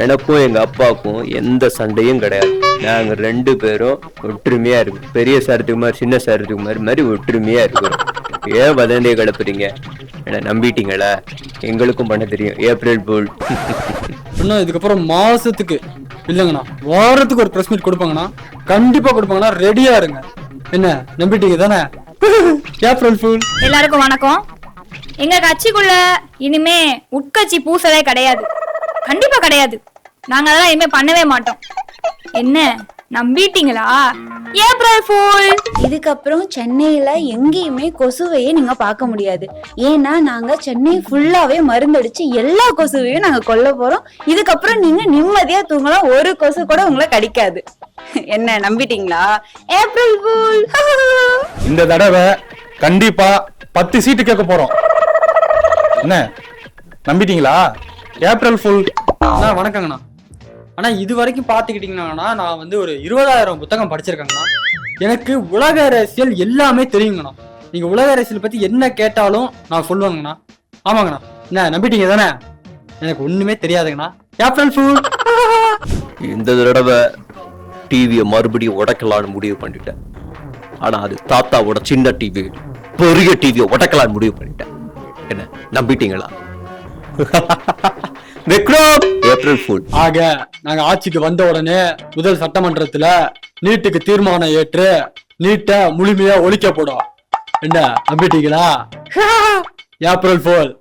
எனக்கும் எங்க அப்பாவுக்கும் எந்த சண்டையும் கிடையாது. நாங்க 2 பேரும் ஒற்றுமையா இருக்கோம். பெரிய சாரத்துக்குமார் சின்ன சாரத்துக்குமார் மாதிரி ஒற்றுமையா இருக்கிறோம். ஏன் வதந்தியை கிளப்புறீங்க? என்ன நம்பிட்டீங்களா? எங்களுக்கும் பண்ண தெரியும். April pool. இன்னும் இதுக்கப்புறம் மாசத்துக்கு இல்லைங்கண்ணா, வாரத்துக்கு ஒரு ப்ரெஸ் மீட் கொடுப்பாங்கண்ணா. கண்டிப்பா கொடுப்பாங்கண்ணா, ரெடியா இருங்க. என்ன நம்பிட்டீங்க தானே? April fool. எல்லாருக்கும் வணக்கம். எங்க கட்சிக்குள்ள இனிமே உட்கட்சி பூசலே கிடையாது, கண்டிப்பா கிடையாது. நாங்க அதெல்லாம் இனிமே பண்ணவே மாட்டோம். என்ன நம்பிட்டீங்களா? April fool. இதுக்கப்புறம் சென்னையில எங்கேயுமே கொசுவையே நீங்க பார்க்க முடியாது. ஏன்னா நாங்க சென்னை ஃபுல்லாவே மருந்தடிச்சு எல்லா கொசுவையும் நாங்க கொல்ல போறோம். இதுக்கப்புறம் நீங்க நிம்மதியா தூங்கலாம், ஒரு கொசு கூட உங்களை கடிக்காது. என்ன நம்பிட்டீங்களா? April fool. இந்த தடவை கண்டிப்பா 10 சீட்டு கேட்க போறோம். என்ன நம்பிட்டீங்களா? April full. அண்ணா வணக்கங்கண்ணா. ஆனா இது வரைக்கும் பாத்துக்கிட்டீங்கன்னா நான் வந்து ஒரு 20,000 புத்தகம் படிச்சிருக்கேங்கண்ணா. எனக்கு உலக அரசியல் எல்லாமே தெரியுங்கண்ணா. நீங்க உலக அரசியல் பத்தி என்ன கேட்டாலும் நான் சொல்லுவேங்கண்ணா. ஆமாங்கண்ணா. என்ன நம்பிட்டீங்க தானே? எனக்கு ஒண்ணுமே தெரியாதுங்கண்ணா. April fool. இந்த தடவை டிவியை மறுபடியும் உடைக்கலான்னு முடிவு பண்ணிட்டேன். ஆனா அது தாத்தாவோட சின்ன டிவி, பெரிய டிவியை உடைக்கலான்னு முடிவு பண்ணிட்டேன். என்ன நம்பிட்டீங்களா? விக்ரம். April fool. ஆக நாங்க ஆட்சிக்கு வந்த உடனே முதல் சட்டமன்றத்துல நீட்டுக்கு தீர்மானம் ஏற்று நீட்டை முழுமையா ஒழிக்க போடும். என்ன நம்பிட்டீங்களா? April fool.